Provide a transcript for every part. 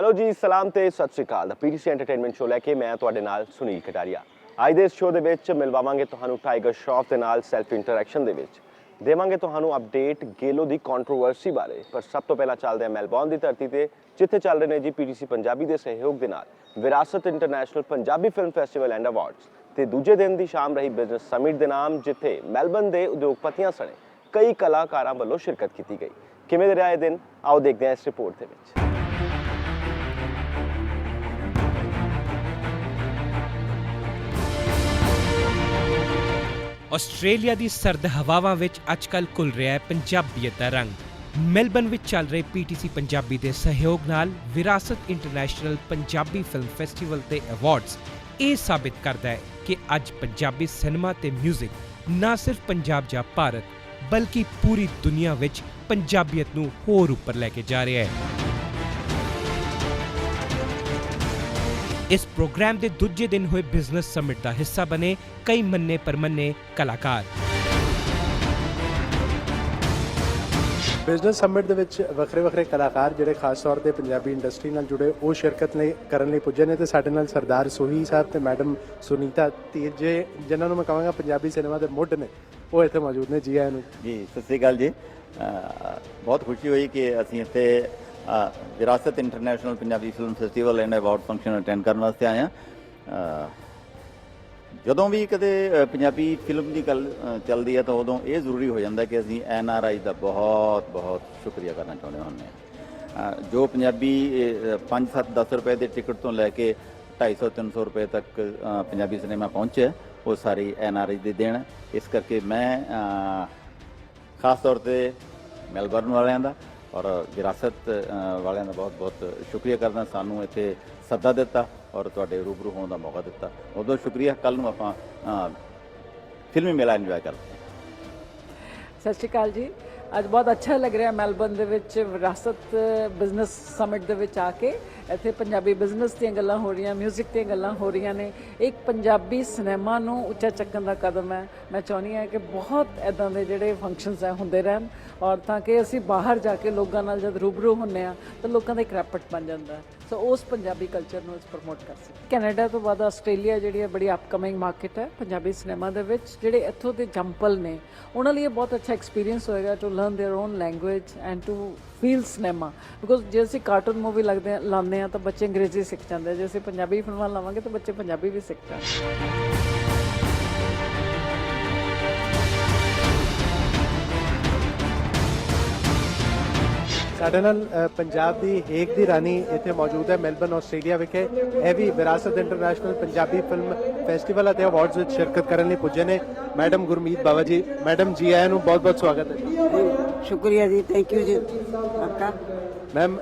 Hello ਜੀ, ਸਲਾਮ ਤੇ ਸਤਿ ਸ਼੍ਰੀ ਅਕਾਲ। ਦਾ ਪੀਟੀਸੀ ਐਂਟਰਟੇਨਮੈਂਟ ਸ਼ੋ ਲੈ ਕੇ ਮੈਂ ਤੁਹਾਡੇ ਨਾਲ ਸੁਨੀਲ ਕਟਾਰੀਆ। ਅੱਜ ਦੇ ਇਸ ਸ਼ੋ ਦੇ ਵਿੱਚ ਮਿਲਵਾਵਾਂਗੇ ਤੁਹਾਨੂੰ ਟਾਈਗਰ ਸ਼ਰॉफ ਦੇ ਨਾਲ ਸੈਲਫ ਇੰਟਰੈਕਸ਼ਨ ਦੇ ਵਿੱਚ ਦੇਵਾਂਗੇ ਤੁਹਾਨੂੰ ਅਪਡੇਟ ਗੇਲੋ ਦੀ ਕੰਟਰੋਵਰਸੀ ਬਾਰੇ। ਪਰ ਸਭ ਤੋਂ ਪਹਿਲਾਂ ਚੱਲਦੇ ਹਾਂ ਮੈਲਬੌਰਨ ਦੀ ਧਰਤੀ ਤੇ, ਜਿੱਥੇ ਚੱਲ ਰਹੇ ਨੇ ਜੀ ਪੀਟੀਸੀ ਪੰਜਾਬੀ ਦੇ ਸਹਿਯੋਗ ਦੇ ਨਾਲ ਵਿਰਾਸਤ international Punjabi film festival and awards ਤੇ ਦੂਜੇ ਦਿਨ ਦੀ ਸ਼ਾਮ ਰਹੀ ਬਿਜ਼ਨਸ ਸਮਿਟ ਦੇ ਨਾਮ, ਜਿੱਥੇ ਮੈਲਬੌਰਨ ਦੇ ਉਦਯੋਗਪਤੀਆਂ ਸਣੇ ਕਈ ਕਲਾਕਾਰਾਂ ਵੱਲੋਂ ਸ਼ਿਰਕਤ ਕੀਤੀ ਗਈ। ਕਿਵੇਂ ਦੇ ਰਿਹਾ ਇਹ ਦਿਨ, ਆਓ ਦੇਖਦੇ ਹਾਂ ਇਸ ਰਿਪੋਰਟ ਦੇ ਵਿੱਚ। ਆਸਟ੍ਰੇਲੀਆ ਦੀ ਸਰਦ ਹਵਾਵਾਂ ਵਿੱਚ ਅੱਜਕੱਲ ਘੁਲ ਰਿਹਾ ਹੈ ਪੰਜਾਬੀਅਤ ਦਾ ਰੰਗ। ਮੈਲਬਨ ਵਿੱਚ ਚੱਲ ਰਹੇ ਪੀਟੀਸੀ ਪੰਜਾਬੀ ਦੇ ਸਹਿਯੋਗ ਨਾਲ ਵਿਰਾਸਤ ਇੰਟਰਨੈਸ਼ਨਲ ਪੰਜਾਬੀ ਫਿਲਮ ਫੈਸਟੀਵਲ ਤੇ ਅਵਾਰਡਸ ਇਹ ਸਾਬਿਤ ਕਰਦਾ ਹੈ ਕਿ ਅੱਜ ਪੰਜਾਬੀ ਸਿਨੇਮਾ ਤੇ ਮਿਊਜ਼ਿਕ ਨਾ ਸਿਰਫ ਪੰਜਾਬ ਜਾਂ ਭਾਰਤ ਬਲਕਿ ਪੂਰੀ ਦੁਨੀਆ ਵਿੱਚ ਪੰਜਾਬੀਅਤ ਨੂੰ ਹੋਰ ਉੱਪਰ ਲੈ ਕੇ ਜਾ ਰਿਹਾ ਹੈ। ਇਸ ਪ੍ਰੋਗਰਾਮ ਦੇ ਦੂਜੇ ਦਿਨ ਹੋਏ ਬਿਜ਼ਨਸ ਸਮਿਟ ਦਾ ਹਿੱਸਾ ਬਣੇ ਕਈ ਮੰਨੇ ਪਰਮੰਨੇ ਕਲਾਕਾਰ। ਬਿਜ਼ਨਸ ਸਮਿਟ ਦੇ ਵਿੱਚ ਵੱਖਰੇ ਕਲਾਕਾਰ ਜਿਹੜੇ ਖਾਸ ਤੌਰ ਤੇ ਪੰਜਾਬੀ ਇੰਡਸਟਰੀ ਨਾਲ ਜੁੜੇ ਉਹ ਸ਼ਿਰਕਤ ਕਰਨ ਲਈ ਪੁੱਜੇ ਨੇ ਤੇ ਸਾਡੇ ਨਾਲ ਸਰਦਾਰ ਸੋਹੀ ਸਾਹਿਬ ਤੇ ਮੈਡਮ ਸੁਨੀਤਾ ਤੀਰਜੇ, ਜਿਨ੍ਹਾਂ ਨੂੰ ਮੈਂ ਕਹਾਂਗਾ ਪੰਜਾਬੀ ਸਿਨੇਮਾ ਦੇ ਮੁੱਢ ਨੇ, ਉਹ ਇੱਥੇ ਮੌਜੂਦ ਨੇ। ਜੀ ਆਇਆਂ ਨੂੰ। ਜੀ ਸਤਿ ਸ਼੍ਰੀ ਅਕਾਲ ਜੀ। ਬਹੁਤ ਖੁਸ਼ੀ ਹੋਈ ਕਿ ਅਸੀਂ ਇੱਥੇ ਵਿਰਾਸਤ international Punjabi film festival and award function attend ਕਰਨ ਵਾਸਤੇ ਆਏ ਹਾਂ। ਜਦੋਂ ਵੀ ਕਦੇ ਪੰਜਾਬੀ ਫਿਲਮ ਦੀ ਗੱਲ ਚੱਲਦੀ ਹੈ ਤਾਂ ਉਦੋਂ ਇਹ ਜ਼ਰੂਰੀ ਹੋ ਜਾਂਦਾ ਕਿ ਅਸੀਂ NRI ਦਾ ਬਹੁਤ ਸ਼ੁਕਰੀਆ ਕਰਨਾ ਚਾਹੁੰਦੇ ਹਾਂ। ਜੋ ਪੰਜਾਬੀ 5-7-10 ਰੁਪਏ ਦੇ ਟਿਕਟ ਤੋਂ ਲੈ ਕੇ 250-300 ਰੁਪਏ ਤੱਕ ਪੰਜਾਬੀ ਸਿਨੇਮਾ ਪਹੁੰਚਿਆ, ਉਹ ਸਾਰੀ NRI ਦੀ ਦੇਣ ਹੈ। ਇਸ ਕਰਕੇ ਮੈਂ ਖਾਸ ਤੌਰ ਤੇ ਮੈਲਬੌਰਨ ਵਾਲਿਆਂ ਦਾ ਔਰ ਵਿਰਾਸਤ ਵਾਲਿਆਂ ਦਾ ਬਹੁਤ ਸ਼ੁਕਰੀਆ ਕਰਦਾ। ਸਾਨੂੰ ਇੱਥੇ ਸੱਦਾ ਦਿੱਤਾ ਔਰ ਤੁਹਾਡੇ ਰੂਬਰੂ ਹੋਣ ਦਾ ਮੌਕਾ ਦਿੱਤਾ, ਬਹੁਤ ਸ਼ੁਕਰੀਆ। ਕੱਲ੍ਹ ਨੂੰ ਆਪਾਂ ਫਿਲਮੀ ਮੇਲਾ ਇੰਜੋਏ ਕਰਦੇ ਹਾਂ। ਸਤਿ ਸ਼੍ਰੀ ਅਕਾਲ ਜੀ। ਅੱਜ ਬਹੁਤ ਅੱਛਾ ਲੱਗ ਰਿਹਾ ਮੈਲਬੌਰਨ ਦੇ ਵਿੱਚ ਵਿਰਾਸਤ ਬਿਜ਼ਨਸ ਸਮਿਟ ਦੇ ਵਿੱਚ ਆ ਕੇ। ਇੱਥੇ ਪੰਜਾਬੀ ਬਿਜ਼ਨਸ ਦੀਆਂ ਗੱਲਾਂ ਹੋ ਰਹੀਆਂ, ਮਿਊਜ਼ਿਕ ਦੀਆਂ ਗੱਲਾਂ ਹੋ ਰਹੀਆਂ ਨੇ। ਇੱਕ ਪੰਜਾਬੀ ਸਿਨੇਮਾ ਨੂੰ ਉੱਚਾ ਚੱਕਣ ਦਾ ਕਦਮ ਹੈ। ਮੈਂ ਚਾਹੁੰਦੀ ਹਾਂ ਕਿ ਬਹੁਤ ਇੱਦਾਂ ਦੇ ਜਿਹੜੇ ਫੰਕਸ਼ਨਸ ਹੈ ਹੁੰਦੇ ਰਹਿਣ, ਔਰ ਤਾਂ ਕਿ ਅਸੀਂ ਬਾਹਰ ਜਾ ਕੇ ਲੋਕਾਂ ਨਾਲ ਜਦ ਰੂਬਰੂ ਹੁੰਦੇ ਹਾਂ ਤਾਂ ਲੋਕਾਂ ਦਾ ਇੱਕ ਰੈਪਟ ਬਣ ਜਾਂਦਾ ਹੈ। ਸੋ ਉਸ ਪੰਜਾਬੀ ਕਲਚਰ ਨੂੰ ਅਸੀਂ ਪ੍ਰਮੋਟ ਕਰ ਸਕਦੇ। ਕੈਨੇਡਾ ਤੋਂ ਬਾਅਦ ਆਸਟ੍ਰੇਲੀਆ ਜਿਹੜੀ ਹੈ ਬੜੀ ਅਪਕਮਿੰਗ ਮਾਰਕੀਟ ਹੈ ਪੰਜਾਬੀ ਸਿਨੇਮਾ ਦੇ ਵਿੱਚ। ਜਿਹੜੇ ਇੱਥੋਂ ਦੇ ਜੰਪਲ ਨੇ ਉਹਨਾਂ ਲਈ ਇਹ ਬਹੁਤ ਅੱਛਾ ਐਕਸਪੀਰੀਅੰਸ ਹੋਏਗਾ to learn their own language and to feel cinema. Because जे ਅਸੀਂ ਕਾਰਟੂਨ ਮੂਵੀ ਲਾਉਂਦੇ ਹਾਂ ਤਾਂ ਬੱਚੇ ਅੰਗਰੇਜ਼ੀ ਸਿੱਖ ਜਾਂਦੇ, ਜੇ ਅਸੀਂ ਪੰਜਾਬੀ ਫਿਲਮਾਂ ਲਾਵਾਂਗੇ ਤਾਂ ਬੱਚੇ ਪੰਜਾਬੀ ਵੀ ਸਿੱਖ ਜਾਣਗੇ। ਸਾਡੇ ਨਾਲ ਪੰਜਾਬ ਦੀ ਹੇਕ ਦੀ ਰਾਣੀ ਇੱਥੇ ਮੌਜੂਦ ਹੈ ਮੈਲਬੌਰਨ ਆਸਟ੍ਰੇਲੀਆ ਵਿਖੇ। ਇਹ ਵੀ ਵਿਰਾਸਤ ਇੰਟਰਨੈਸ਼ਨਲ ਪੰਜਾਬੀ ਫਿਲਮ ਫੈਸਟੀਵਲ ਅਤੇ ਅਵਾਰਡਸ ਵਿੱਚ ਸ਼ਿਰਕਤ ਕਰਨ ਲਈ ਪੁੱਜੇ ਨੇ ਮੈਡਮ ਗੁਰਮੀਤ ਬਾਵਾ ਜੀ। ਮੈਡਮ ਜੀ ਆਇਆਂ ਨੂੰ, ਬਹੁਤ ਸਵਾਗਤ ਹੈ। ਸ਼ੁਕਰੀਆ ਜੀ, ਥੈਂਕ ਯੂ ਜੀ ਆਪਕਾ। ਮੈਮ,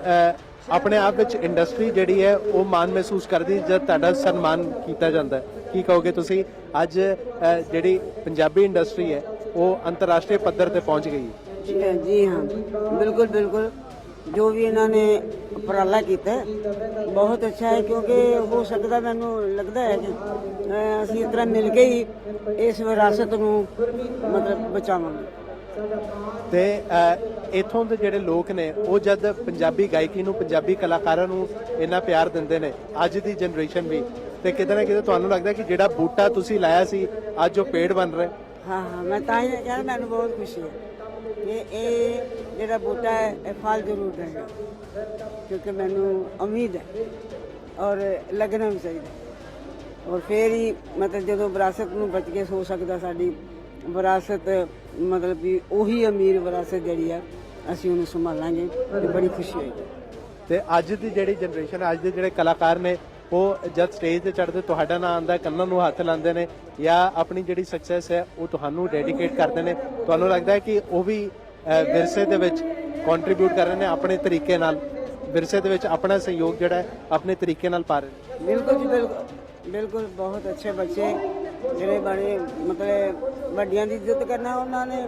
ਆਪਣੇ ਆਪ ਵਿੱਚ ਇੰਡਸਟਰੀ ਜਿਹੜੀ ਹੈ ਉਹ ਮਾਣ ਮਹਿਸੂਸ ਕਰਦੀ ਜਦ ਤੁਹਾਡਾ ਸਨਮਾਨ ਕੀਤਾ ਜਾਂਦਾ ਹੈ। ਕੀ ਕਹੋਗੇ ਤੁਸੀਂ? ਅੱਜ ਜਿਹੜੀ ਪੰਜਾਬੀ ਇੰਡਸਟਰੀ ਹੈ ਉਹ ਅੰਤਰਰਾਸ਼ਟਰੀ ਪੱਧਰ ਤੇ ਪਹੁੰਚ ਗਈ ਹੈ। ਜੀ ਹਾਂ, ਬਿਲਕੁਲ ਜੋ ਵੀ ਇਹਨਾਂ ਨੇ ਉਪਰਾਲਾ ਕੀਤਾ ਬਹੁਤ ਅੱਛਾ ਹੈ, ਕਿਉਂਕਿ ਹੋ ਸਕਦਾ, ਮੈਨੂੰ ਲੱਗਦਾ ਹੈ ਕਿ ਅਸੀਂ ਇਸ ਤਰ੍ਹਾਂ ਮਿਲ ਕੇ ਹੀ ਇਸ ਵਿਰਾਸਤ ਨੂੰ ਮਤਲਬ ਬਚਾਵਾਂਗੇ। ਤੇ ਇੱਥੋਂ ਦੇ ਜਿਹੜੇ ਲੋਕ ਨੇ ਉਹ ਜਦ ਪੰਜਾਬੀ ਗਾਇਕੀ ਨੂੰ, ਪੰਜਾਬੀ ਕਲਾਕਾਰਾਂ ਨੂੰ ਇੰਨਾ ਪਿਆਰ ਦਿੰਦੇ ਨੇ, ਅੱਜ ਦੀ ਜਨਰੇਸ਼ਨ ਵੀ, ਤੇ ਕਿਤੇ ਨਾ ਕਿਤੇ ਤੁਹਾਨੂੰ ਲੱਗਦਾ ਕਿ ਜਿਹੜਾ ਬੂਟਾ ਤੁਸੀਂ ਲਾਇਆ ਸੀ ਅੱਜ ਉਹ ਪੇੜ ਬਣ ਰਿਹਾ। ਹਾਂ, ਮੈਂ ਤਾਂ ਹੀ ਕਹਿੰਦਾ ਮੈਨੂੰ ਬਹੁਤ ਖੁਸ਼ੀ ਹੈ ਕਿ ਇਹ ਜਿਹੜਾ ਬੂਟਾ ਹੈ ਇਹ ਫਲ ਜ਼ਰੂਰ ਦੇਗਾ, ਕਿਉਂਕਿ ਮੈਨੂੰ ਉਮੀਦ ਹੈ ਔਰ ਲੱਗਣਾ ਵੀ ਚਾਹੀਦਾ। ਔਰ ਫਿਰ ਹੀ ਮਤਲਬ ਜਦੋਂ ਵਿਰਾਸਤ ਨੂੰ ਬਚ ਕੇ ਹੋ ਸਕਦਾ ਸਾਡੀ ਵਿਰਾਸਤ, ਮਤਲਬ ਵੀ ਉਹੀ ਅਮੀਰ ਵਿਰਾਸਤ ਜਿਹੜੀ ਆ ਅਸੀਂ ਉਹਨੂੰ ਸੰਭਾਲਾਂਗੇ ਤੇ ਬੜੀ ਖੁਸ਼ੀ ਹੋਏਗੀ। ਤੇ ਅੱਜ ਦੀ ਜਿਹੜੀ ਜਨਰੇਸ਼ਨ, ਅੱਜ ਦੇ ਜਿਹੜੇ ਕਲਾਕਾਰ ਨੇ, ਉਹ ਜਦ ਸਟੇਜ ਤੇ ਚੜ੍ਹਦੇ ਤੁਹਾਡਾ ਨਾਂ ਆਉਂਦਾ, ਕੰਨਾਂ ਨੂੰ ਹੱਥ ਲਾਉਂਦੇ ਨੇ ਜਾਂ ਆਪਣੀ ਜਿਹੜੀ ਸਕਸੈਸ ਹੈ ਉਹ ਤੁਹਾਨੂੰ ਡੈਡੀਕੇਟ ਕਰਦੇ ਨੇ, ਤੁਹਾਨੂੰ ਲੱਗਦਾ ਹੈ ਕਿ ਉਹ ਵੀ ਵਿਰਸੇ ਦੇ ਵਿੱਚ ਕੰਟਰੀਬਿਊਟ ਕਰ ਰਹੇ ਨੇ ਆਪਣੇ ਤਰੀਕੇ ਨਾਲ, ਵਿਰਸੇ ਦੇ ਵਿੱਚ ਆਪਣਾ ਸਹਿਯੋਗ ਜਿਹੜਾ ਹੈ ਆਪਣੇ ਤਰੀਕੇ ਨਾਲ ਪਾ ਰਹੇ ਨੇ? ਬਿਲਕੁਲ ਜੀ, ਬਿਲਕੁਲ ਬਹੁਤ ਅੱਛੇ ਬੱਚੇ ਜਿਹੜੇ ਬੜੇ ਮਤਲਬ ਵੱਡਿਆਂ ਦੀ ਇੱਜ਼ਤ ਕਰਨਾ, ਉਹਨਾਂ ਨੇ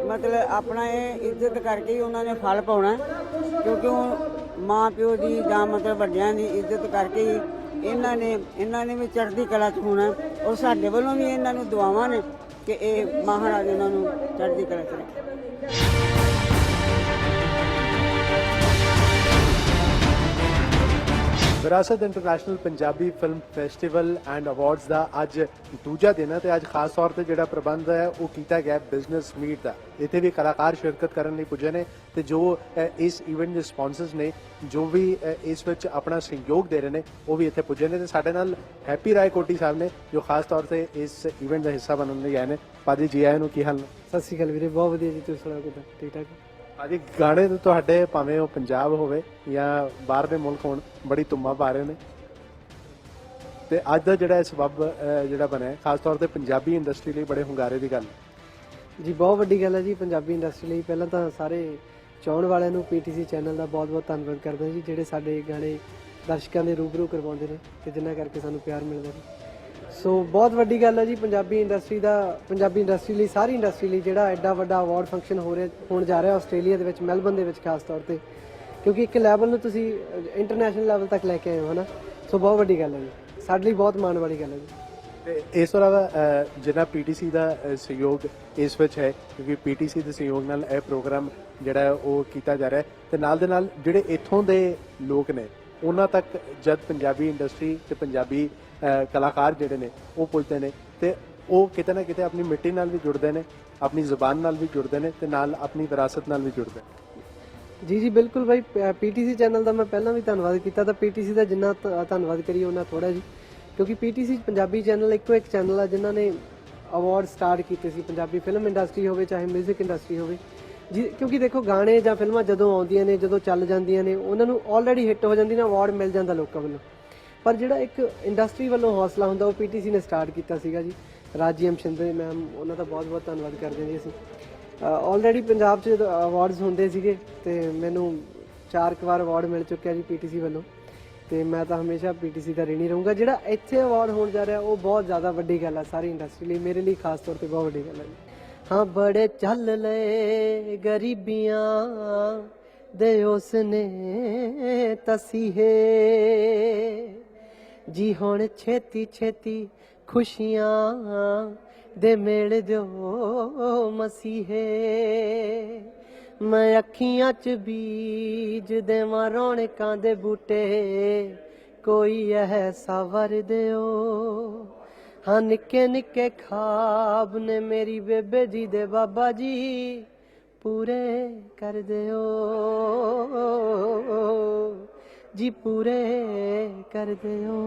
ਮਤਲਬ ਆਪਣਾ ਇਹ ਇੱਜ਼ਤ ਕਰਕੇ ਹੀ ਉਹਨਾਂ ਨੇ ਫਲ ਪਾਉਣਾ, ਕਿਉਂਕਿ ਉਹ ਮਾਂ ਪਿਓ ਦੀ ਜਾਂ ਮਤਲਬ ਵੱਡਿਆਂ ਦੀ ਇੱਜ਼ਤ ਕਰਕੇ ਹੀ ਇਹਨਾਂ ਨੇ ਵੀ ਚੜ੍ਹਦੀ ਕਲਾ 'ਚ ਹੋਣਾ। ਔਰ ਸਾਡੇ ਵੱਲੋਂ ਵੀ ਇਹਨਾਂ ਨੂੰ ਦੁਆਵਾਂ ਨੇ ਕਿ ਇਹ ਮਹਾਰਾਜ ਇਹਨਾਂ ਨੂੰ ਚੜ੍ਹਦੀ ਕਲਾ 'ਚ ਰੱਖੇ। Virasat international Punjabi film festival and awards ਦਾ ਅੱਜ ਦੂਜਾ ਦਿਨ ਹੈ ਤੇ ਅੱਜ ਖਾਸ ਤੌਰ ਤੇ ਜਿਹੜਾ ਪ੍ਰਬੰਧ ਹੈ ਉਹ ਕੀਤਾ ਗਿਆ ਬਿਜ਼ਨਸ ਮੀਟ ਦਾ। ਇੱਥੇ ਵੀ ਕਲਾਕਾਰ ਸ਼ਿਰਕਤ ਕਰਨ ਲਈ ਪੁੱਜੇ ਨੇ ਤੇ ਜੋ ਇਸ ਇਵੈਂਟ ਦੇ ਸਪਾਂਸਰਸ ਨੇ ਜੋ ਵੀ ਇਸ ਵਿੱਚ ਆਪਣਾ ਸਹਿਯੋਗ ਦੇ ਰਹੇ ਨੇ ਉਹ ਵੀ ਇੱਥੇ ਪੁੱਜੇ ਨੇ ਤੇ ਸਾਡੇ ਨਾਲ ਹੈਪੀ ਰਾਏ ਕੋਟੀ ਸਾਹਿਬ ਨੇ ਜੋ ਖਾਸ ਤੌਰ ਤੇ ਇਸ ਇਵੈਂਟ ਦਾ ਹਿੱਸਾ ਬਣਨ ਲਈ ਆਏ ਨੇ। ਭਾਜੀ ਜੀ ਆਇਆਂ ਨੂੰ, ਕੀ ਹਾਲ ਨੇ? ਸਤਿ ਸ਼੍ਰੀ ਅਕਾਲ ਵੀਰੇ, ਬਹੁਤ ਵਧੀਆ ਜੀ, ਤੁਸੀਂ ਸੁਣਾਓ ਕਿੱਦਾਂ? ਠੀਕ ਠਾਕ? ਭਾਜੀ ਗਾਣੇ ਤਾਂ ਤੁਹਾਡੇ ਭਾਵੇਂ ਉਹ ਪੰਜਾਬ ਹੋਵੇ ਜਾਂ ਬਾਹਰ ਦੇ ਮੁਲਕ ਹੋਣ ਬੜੀ ਧੁੰਮਾਂ ਪਾ ਰਹੇ ਨੇ ਤੇ ਅੱਜ ਦਾ ਜਿਹੜਾ ਸਬੱਬ ਜਿਹੜਾ ਬਣਿਆ ਖਾਸ ਤੌਰ ਤੇ ਪੰਜਾਬੀ ਇੰਡਸਟਰੀ ਲਈ ਬੜੇ ਹੁੰਗਾਰੇ ਦੀ ਗੱਲ ਹੈ। ਜੀ ਬਹੁਤ ਵੱਡੀ ਗੱਲ ਹੈ ਜੀ ਪੰਜਾਬੀ ਇੰਡਸਟਰੀ ਲਈ। ਪਹਿਲਾਂ ਤਾਂ ਸਾਰੇ ਚਾਹਣ ਵਾਲਿਆਂ ਨੂੰ ਪੀਟੀਸੀ ਚੈਨਲ ਦਾ ਬਹੁਤ-ਬਹੁਤ ਧੰਨਵਾਦ ਕਰਦਾ ਜੀ, ਜਿਹੜੇ ਸਾਡੇ ਗਾਣੇ ਦਰਸ਼ਕਾਂ ਦੇ ਰੂਬਰੂ ਕਰਵਾਉਂਦੇ ਨੇ ਤੇ ਜਿਨ੍ਹਾਂ ਕਰਕੇ ਸਾਨੂੰ ਪਿਆਰ ਮਿਲਦਾ ਜੀ। ਸੋ ਬਹੁਤ ਵੱਡੀ ਗੱਲ ਹੈ ਜੀ ਪੰਜਾਬੀ ਇੰਡਸਟਰੀ ਲਈ, ਸਾਰੀ ਇੰਡਸਟਰੀ ਲਈ ਜਿਹੜਾ ਐਡਾ ਵੱਡਾ ਅਵਾਰਡ ਫੰਕਸ਼ਨ ਹੋਣ ਜਾ ਰਿਹਾ ਆਸਟ੍ਰੇਲੀਆ ਦੇ ਵਿੱਚ, ਮੈਲਬਨ ਦੇ ਵਿੱਚ ਖਾਸ ਤੌਰ ਤੇ, ਕਿਉਂਕਿ ਇੱਕ ਲੈਵਲ ਨੂੰ ਤੁਸੀਂ ਇੰਟਰਨੈਸ਼ਨਲ ਲੈਵਲ ਤੱਕ ਲੈ ਕੇ ਆਏ ਹੋ, ਹੈ ਨਾ। ਸੋ ਬਹੁਤ ਵੱਡੀ ਗੱਲ ਹੈ ਜੀ, ਸਾਡੇ ਲਈ ਬਹੁਤ ਮਾਣ ਵਾਲੀ ਗੱਲ ਹੈ ਜੀ। ਤੇ ਇਸ ਤੋਂ ਇਲਾਵਾ ਜਿੰਨਾ ਪੀਟੀਸੀ ਦਾ ਸਹਿਯੋਗ ਇਸ ਵਿੱਚ ਹੈ, ਕਿਉਂਕਿ ਪੀਟੀਸੀ ਦੇ ਸਹਿਯੋਗ ਨਾਲ ਇਹ ਪ੍ਰੋਗਰਾਮ ਜਿਹੜਾ ਹੈ ਉਹ ਕੀਤਾ ਜਾ ਰਿਹਾ ਹੈ ਤੇ ਨਾਲ ਦੇ ਨਾਲ ਜਿਹੜੇ ਇੱਥੋਂ ਦੇ ਲੋਕ ਨੇ ਉਹਨਾਂ ਤੱਕ ਜਦ ਪੰਜਾਬੀ ਇੰਡਸਟਰੀ ਤੇ ਪੰਜਾਬੀ ਕਲਾਕਾਰ ਜਿਹੜੇ ਨੇ ਉਹ ਪੁੱਜਦੇ ਨੇ ਤੇ ਉਹ ਕਿਤੇ ਨਾ ਕਿਤੇ ਆਪਣੀ ਮਿੱਟੀ ਨਾਲ ਵੀ ਜੁੜਦੇ ਨੇ, ਆਪਣੀ ਜ਼ੁਬਾਨ ਨਾਲ ਵੀ ਜੁੜਦੇ ਨੇ ਤੇ ਨਾਲ ਆਪਣੀ ਵਿਰਾਸਤ ਨਾਲ ਵੀ ਜੁੜਦੇ ਨੇ। ਜੀ ਜੀ ਬਿਲਕੁਲ ਬਾਈ, ਪੀਟੀਸੀ ਚੈਨਲ ਦਾ ਮੈਂ ਪਹਿਲਾਂ ਵੀ ਧੰਨਵਾਦ ਕੀਤਾ ਤਾਂ ਪੀਟੀਸੀ ਦਾ ਜਿੰਨਾ ਧੰਨਵਾਦ ਕਰੀਏ ਉਹਨਾਂ ਥੋੜਾ ਜੀ, ਕਿਉਂਕਿ ਪੀਟੀਸੀ ਪੰਜਾਬੀ ਚੈਨਲ ਇੱਕੋ ਇੱਕ ਚੈਨਲ ਆ ਜਿਨ੍ਹਾਂ ਨੇ ਅਵਾਰਡ ਸਟਾਰਟ ਕੀਤੇ ਸੀ, ਪੰਜਾਬੀ ਫਿਲਮ ਇੰਡਸਟਰੀ ਹੋਵੇ ਚਾਹੇ ਮਿਊਜ਼ਿਕ ਇੰਡਸਟਰੀ ਹੋਵੇ ਜੀ। ਕਿਉਂਕਿ ਦੇਖੋ ਗਾਣੇ ਜਾਂ ਫਿਲਮਾਂ ਜਦੋਂ ਆਉਂਦੀਆਂ ਨੇ, ਜਦੋਂ ਚੱਲ ਜਾਂਦੀਆਂ ਨੇ, ਉਹਨਾਂ ਨੂੰ ਆਲਰੇਡੀ ਹਿੱਟ ਹੋ ਜਾਂਦੀ ਨਾ, ਅਵਾਰਡ ਮਿਲ ਜਾਂਦਾ ਲੋਕਾਂ ਵੱਲੋਂ, ਪਰ ਜਿਹੜਾ ਇੱਕ ਇੰਡਸਟਰੀ ਵੱਲੋਂ ਹੌਸਲਾ ਹੁੰਦਾ ਉਹ ਪੀਟੀਸੀ ਨੇ ਸਟਾਰਟ ਕੀਤਾ ਸੀਗਾ ਜੀ। ਰਾਜੀਐਮ ਸ਼ਿੰਦੇ ਮੈਮ, ਉਹਨਾਂ ਦਾ ਬਹੁਤ ਬਹੁਤ ਧੰਨਵਾਦ ਕਰਦੇ ਹਾਂ ਜੀ ਅਸੀਂ। ਆਲਰੇਡੀ ਪੰਜਾਬ 'ਚ ਅਵਾਰਡਸ ਹੁੰਦੇ ਸੀਗੇ ਤੇ ਮੈਨੂੰ 4 ਵਾਰ ਅਵਾਰਡ ਮਿਲ ਚੁੱਕਿਆ ਜੀ ਪੀਟੀਸੀ ਵੱਲੋਂ ਤੇ ਮੈਂ ਤਾਂ ਹਮੇਸ਼ਾ ਪੀਟੀਸੀ ਦਾ ऋणी ਰਹੂੰਗਾ। ਜਿਹੜਾ ਇੱਥੇ ਅਵਾਰਡ ਹੋਣ ਜਾ ਰਿਹਾ ਉਹ ਬਹੁਤ ਜ਼ਿਆਦਾ ਵੱਡੀ ਗੱਲ ਹੈ ਸਾਰੀ ਇੰਡਸਟਰੀ ਲਈ, ਮੇਰੇ ਲਈ ਖਾਸ ਤੌਰ ਤੇ ਬਹੁਤ ਵੱਡੀ ਗੱਲ ਹੈ ਜੀ। हाँ बड़े चल ले गरीबियां दे उसने तसीहे जी, हुण छेती छेती खुशियां दे मेल दो मसीहे। मैं अखियां च बीज देवां रौनकां दे बूटे, कोई ऐसा वर दिओ। हाँ निक्के निक्के ख्वाब ने मेरी बेबे जी दे बाबा जी पूरे कर दिओ जी, पूरे कर दिओ।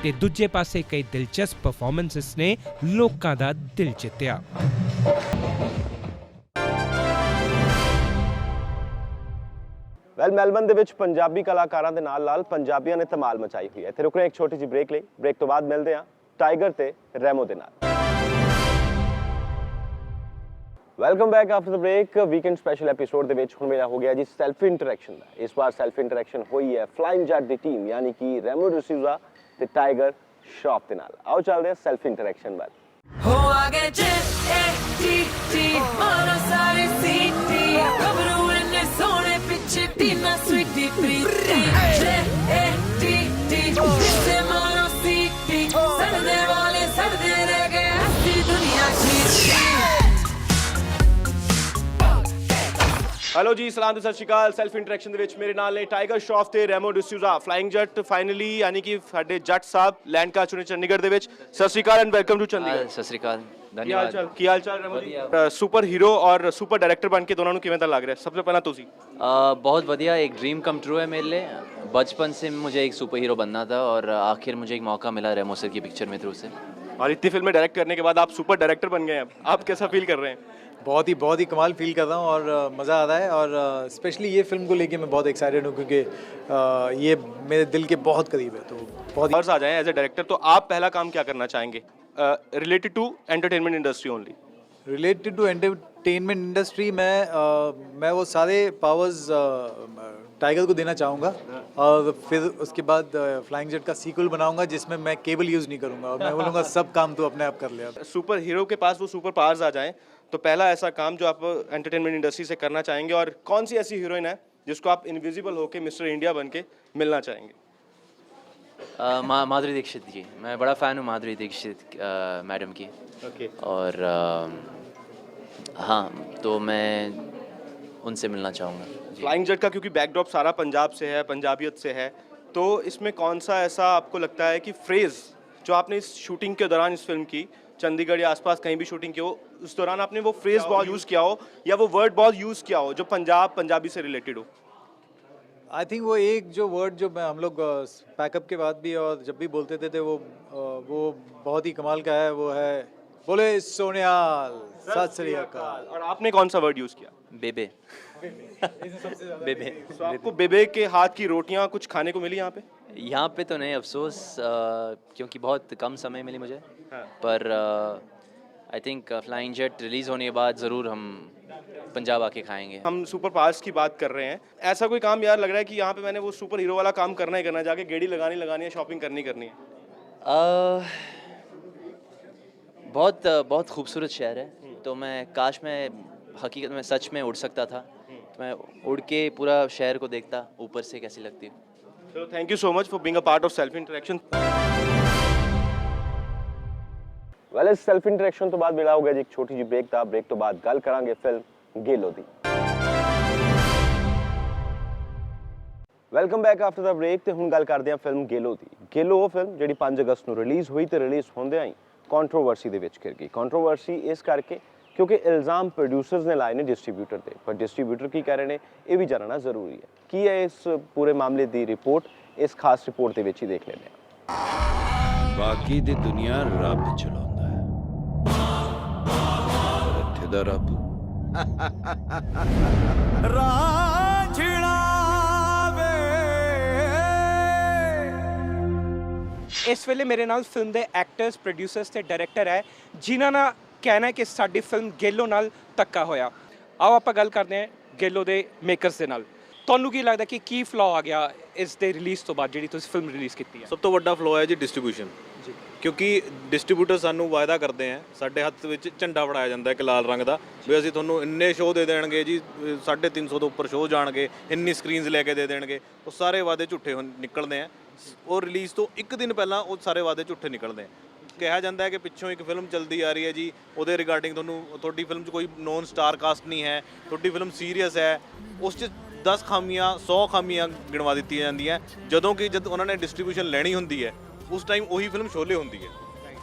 ਤੇ ਦੂਜੇ ਪਾਸੇ ਕਈ ਦਿਲਚਸਪ ਪਰਫਾਰਮੈਂਸਸ ਨੇ ਲੋਕਾਂ ਦਾ ਦਿਲ ਜਿੱਤਿਆ। ਮੈਲਬਨ ਦੇ ਵਿੱਚ ਪੰਜਾਬੀ ਕਲਾਕਾਰਾਂ ਦੇ ਨਾਲ ਪੰਜਾਬੀਆਂ ਨੇ ਧਮਾਲ ਮਚਾਈ ਹੋਈ ਹੈ। ਇੱਥੇ ਰੁਕਣਾ ਇੱਕ ਛੋਟੀ ਜਿਹੀ ਬ੍ਰੇਕ ਲਈ, ਬ੍ਰੇਕ ਤੋਂ ਬਾਅਦ ਮਿਲਦੇ ਹਾਂ ਟਾਈਗਰ ਤੇ ਰੈਮੋ ਦੇ ਨਾਲ। Welcome back after the break. Weekend special episode ਦੇ ਵਿੱਚ ਹੁਣ ਮੇਰਾ ਹੋ ਗਿਆ ਜੀ ਸੈਲਫ ਇੰਟਰੈਕਸ਼ਨ ਦਾ। ਇਸ ਵਾਰ ਸੈਲਫ ਇੰਟਰੈਕਸ਼ਨ ਹੋਈ ਹੈ ਫਲਾਈਂਗ ਜੱਟ ਦੀ ਟੀਮ ਯਾਨੀ ਕਿ ਰੈਮੋ ਡਿਸੂਜ਼ਾ ਤੇ ਟਾਈਗਰ ਸ਼ੌਫ ਦੇ ਨਾਲ। ਆਓ ਚੱਲਦੇ ਹਾਂ ਸੈਲਫ ਇੰਟਰੈਕਸ਼ਨ ਵੱਲ। ਹੋ ਆਗੇ ਜੇ ਟੀ ਮਾਰੋ ਸਾਰੇ ਸੀਟੀ ਕਬਰੂ ਨੇ ਸੋਹਣੇ ਪਿੱਛੇ ਟੀਨਾ ਸਵੀਟੀ ਪ੍ਰੀਤੀ ਜੇ ਟੀ ਜਿਸੇ ਮਾਰੋ ਸੀਟੀ ਸੜਦੇ ਵਾਲੇ ਸੜਦੇ ਰਹਿ ਗਏ ਐਸੀ ਦੁਨੀਆ ਛੀਤੀ। ਹੈਲੋ ਜੀ, ਸਲਾਮ ਤੇ ਸਤਿ ਸ਼੍ਰੀ ਅਕਾਲ। ਸੈਲਫ ਇੰਟਰੈਕਸ਼ਨ ਦੇ ਵਿੱਚ ਮੇਰੇ ਨਾਲ ਨੇ ਟਾਈਗਰ ਸ਼ੌਫ ਤੇ ਰੈਮੋ ਡਿਸੂਜ਼ਾ। ਫਲਾਈਂਗ ਜੱਟ ਫਾਈਨਲੀ ਯਾਨੀ ਕਿ ਸਾਡੇ ਜੱਟ ਸਾਹਿਬ ਲੈਂਡ ਕਰ ਚੁੱਕੇ ਚੰਡੀਗੜ੍ਹ ਦੇ ਵਿੱਚ। ਸਤਿ ਸ਼੍ਰੀ ਅਕਾਲ ਐਂਡ ਵੈਲਕਮ ਟੂ ਚੰਡੀਗੜ੍ਹ। ਸਤਿ ਸ਼੍ਰੀ ਅਕਾਲ, ਧੰਨਵਾਦ। ਕੀ ਹਾਲ ਚਾਲ ਰੈਮੋ ਜੀ? ਸੁਪਰ ਹੀਰੋ ਔਰ ਸੁਪਰ ਡਾਇਰੈਕਟਰ ਬਣ ਕੇ ਦੋਨਾਂ ਨੂੰ ਕਿਵੇਂ ਦਾ ਲੱਗ ਰਿਹਾ? ਸਭ ਤੋਂ ਪਹਿਲਾਂ ਤੁਸੀਂ। बहुत बढ़िया, एक ड्रीम कम ट्रू है मेरे लिए। बचपन से मुझे एक सुपर हीरो बनना था और आखिर मुझे एक मौका मिला रेमो सर की पिक्चर में थ्रू से। और इतनी फिल्में डायरेक्ट करने के बाद आप सुपर डायरेक्टर बन गए हैं, आप कैसा फील कर रहे हैं? बहुत ही कमाल फील कर रहा हूँ और मज़ा आ रहा है। और स्पेशली ये फिल्म को लेके मैं बहुत एक्साइटेड हूँ क्योंकि ये मेरे दिल के बहुत करीब है। तो बहुत और आ जाएं एज ए डायरेक्टर, तो आप पहला काम क्या करना चाहेंगे related to entertainment industry only? Related to entertainment industry मैं वो सारे पावर्स टाइगर को देना चाहूँगा और फिर उसके बाद फ्लाइंग जेट का सीक्वल बनाऊंगा जिसमें मैं केबल यूज़ नहीं करूँगा और मैं बोलूँगा सब काम तो अपने आप कर ले। सुपर हीरो के पास वो सुपर पावर्स आ जाएं, तो पहला ऐसा काम जो आप एंटरटेनमेंट इंडस्ट्री से करना चाहेंगे, और कौन सी ऐसी हीरोइन है जिसको आप इनविजिबल होके मिस्टर इंडिया बन के मिलना चाहेंगे? माधुरी दीक्षित जी, मैं बड़ा फ़ैन हूँ माधुरी दीक्षित मैडम की। ओके। और हाँ, तो मैं उनसे मिलना चाहूँगा। फ्लाइंग जेट का क्योंकि बैकड्रॉप सारा पंजाब से है, पंजाबियत से है, तो इसमें कौन सा ऐसा आपको लगता है कि फ्रेज़ जो आपने इस शूटिंग के दौरान इस फिल्म की चंडीगढ़ या आसपास कहीं भी शूटिंग की हो, उस दौरान आपने वो फ्रेज़ बहुत यूज़ किया हो या वो वर्ड बहुत यूज़ किया हो जो पंजाबी से रिलेटेड हो? आई थिंक वो एक जो वर्ड जो हम लोग पैकअप के बाद भी और जब भी बोलते थे वो बहुत ही कमाल का है, वो है बोले सोनियाल सत श्री अकाल। और आपने कौन सा वर्ड यूज़ किया? बेबे। बेबे। तो आपको बेबे के हाथ की रोटियां कुछ खाने को मिली यहाँ पे? यहाँ पे तो नहीं, अफसोस, क्योंकि बहुत कम समय मिली मुझे। पर I think flying jet release होने के बाद ज़रूर हम पंजाब आके खाएंगे। हम सुपर पावर्स की बात कर रहे हैं, ऐसा कोई काम यार लग रहा है कि यहाँ पे मैंने वो सुपर हीरो वाला काम करना ही करना है, जाके गेड़ी लगानी है, शॉपिंग करनी है? बहुत खूबसूरत शहर है, तो मैं काश मैं हकीकत में सच में उड़ सकता था, तो मैं उड़ के पूरा शहर को देखता ऊपर से कैसी लगती है। So thank you so much for being a part of Self Interaction. Well ਇਸ ਸੈਲਫ ਇੰਟਰੈਕਸ਼ਨ ਤੋਂ ਬਾਅਦ ਮਿਲਾ ਹੋ ਗਿਆ ਜੀ ਇੱਕ ਛੋਟੀ ਜਿਹੀ ਬ੍ਰੇਕ ਦਾ। ਬ੍ਰੇਕ ਤੋਂ ਬਾਅਦ ਗੱਲ ਕਰਾਂਗੇ ਫਿਲਮ ਗੇਲੋ ਦੀ। ਵੈਲਕਮ ਬੈਕ ਆਫਟਰ ਦਾ ਬ੍ਰੇਕ ਤੇ ਹੁਣ ਗੱਲ ਕਰਦੇ ਹਾਂ ਫਿਲਮ ਗੇਲੋ ਦੀ। ਗੇਲੋ ਉਹ ਫਿਲਮ ਜਿਹੜੀ 5 ਅਗਸਤ ਨੂੰ ਰਿਲੀਜ਼ ਹੋਈ ਤੇ ਰਿਲੀਜ਼ ਹੁੰਦਿਆਂ ਹੀ ਕੰਟਰੋਵਰਸੀ ਦੇ ਵਿੱਚ ਘਿਰ ਗਈ। ਕੰਟਰੋਵਰਸੀ ਇਸ ਕਰਕੇ ਕਿਉਂਕਿ ਇਲਜ਼ਾਮ ਪ੍ਰੋਡਿਊਸਰਸ ਨੇ ਲਾਏ ਨੇ ਡਿਸਟ੍ਰੀਬਿਊਟਰ ਤੇ, ਪਰ ਡਿਸਟ੍ਰੀਬਿਊਟਰ ਕੀ ਕਹਿ ਰਹੇ ਨੇ ਇਹ ਵੀ ਜਾਣਨਾ ਜ਼ਰੂਰੀ ਹੈ। ਕੀ ਹੈ ਇਸ ਪੂਰੇ ਮਾਮਲੇ ਦੀ ਰਿਪੋਰਟ, ਇਸ ਖਾਸ ਰਿਪੋਰਟ ਦੇ ਵਿੱਚ ਹੀ ਦੇਖ ਲੈਂਦੇ ਹਾਂ। ਬਾਕੀ ਦੀ ਦੁਨੀਆ ਰੱਬ ਚਲਾਉਂਦਾ ਹੈ, ਇੱਥੇ ਦਾ ਰੱਬ ਇਸ ਵੇਲੇ ਮੇਰੇ ਨਾਲ ਫਿਲਮ ਦੇ ਐਕਟਰਸ, ਪ੍ਰੋਡਿਊਸਰਸ ਤੇ ਡਾਇਰੈਕਟਰ ਹੈ ਜਿਨ੍ਹਾਂ ਦਾ ਕਹਿਣਾ ਹੈ ਕਿ ਸਾਡੀ ਫਿਲਮ ਗੇਲੋ ਨਾਲ ਧੱਕਾ ਹੋਇਆ। ਆਓ ਆਪਾਂ ਗੱਲ ਕਰਦੇ ਹਾਂ ਗੇਲੋ ਦੇ ਮੇਕਰਸ ਦੇ ਨਾਲ। ਤੁਹਾਨੂੰ ਕੀ ਲੱਗਦਾ ਕਿ ਕੀ ਫਲॉ ਆ ਗਿਆ ਇਸ ਦੇ ਰਿਲੀਜ਼ ਤੋਂ ਬਾਅਦ ਜਿਹੜੀ ਤੁਸੀਂ ਫਿਲਮ ਰਿਲੀਜ਼ ਕੀਤੀ ਹੈ? ਸਭ ਤੋਂ ਵੱਡਾ ਫਲੋ ਹੈ ਜੀ ਡਿਸਟ੍ਰੀਬਿਊਸ਼ਨ, ਕਿਉਂਕਿ ਡਿਸਟ੍ਰੀਬਿਊਟਰ ਸਾਨੂੰ ਵਾਅਦਾ ਕਰਦੇ ਆ, ਸਾਡੇ ਹੱਥ ਵਿੱਚ ਝੰਡਾ ਫੜਾਇਆ ਜਾਂਦਾ ਇੱਕ ਲਾਲ ਰੰਗ ਦਾ ਵੀ ਅਸੀਂ ਤੁਹਾਨੂੰ ਇੰਨੇ ਸ਼ੋਅ ਦੇ ਦੇਣਗੇ ਜੀ, 350 ਤੋਂ ਉੱਪਰ ਸ਼ੋਅ ਜਾਣਗੇ, ਇੰਨੀ ਸਕਰੀਨਸ ਲੈ ਕੇ ਦੇ ਦੇਣਗੇ। ਉਹ ਸਾਰੇ ਵਾਅਦੇ ਝੂਠੇ ਨਿਕਲਦੇ ਆ। ਉਹ ਰਿਲੀਜ਼ ਤੋਂ ਇੱਕ ਦਿਨ ਪਹਿਲਾਂ ਉਹ ਸਾਰੇ ਵਾਅਦੇ ਝੂਠੇ ਨਿਕਲਦੇ ਆ। ਕਿਹਾ ਜਾਂਦਾ ਹੈ ਕਿ ਪਿੱਛੋਂ ਇੱਕ ਫਿਲਮ ਚੱਲਦੀ ਆ ਰਹੀ ਹੈ ਜੀ, ਉਹਦੇ ਰਿਗਾਰਡਿੰਗ ਤੁਹਾਡੀ ਫਿਲਮ 'ਚ ਕੋਈ ਨੋਨ ਸਟਾਰ ਕਾਸਟ ਨਹੀਂ ਹੈ, ਤੁਹਾਡੀ ਫਿਲਮ ਸੀਰੀਅਸ ਹੈ। ਉਸ 'ਚ 10 ਖਾਮੀਆਂ 100 ਖਾਮੀਆਂ ਗਿਣਵਾ ਦਿੱਤੀਆਂ ਜਾਂਦੀਆਂ, ਜਦੋਂ ਕਿ ਜਦ ਉਹਨਾਂ ਨੇ ਡਿਸਟ੍ਰੀਬਿਊਸ਼ਨ ਲੈਣੀ ਹੁੰਦੀ ਹੈ ਉਸ ਟਾਈਮ ਉਹੀ ਫਿਲਮ ਸ਼ੋਲੇ ਹੁੰਦੀ ਹੈ।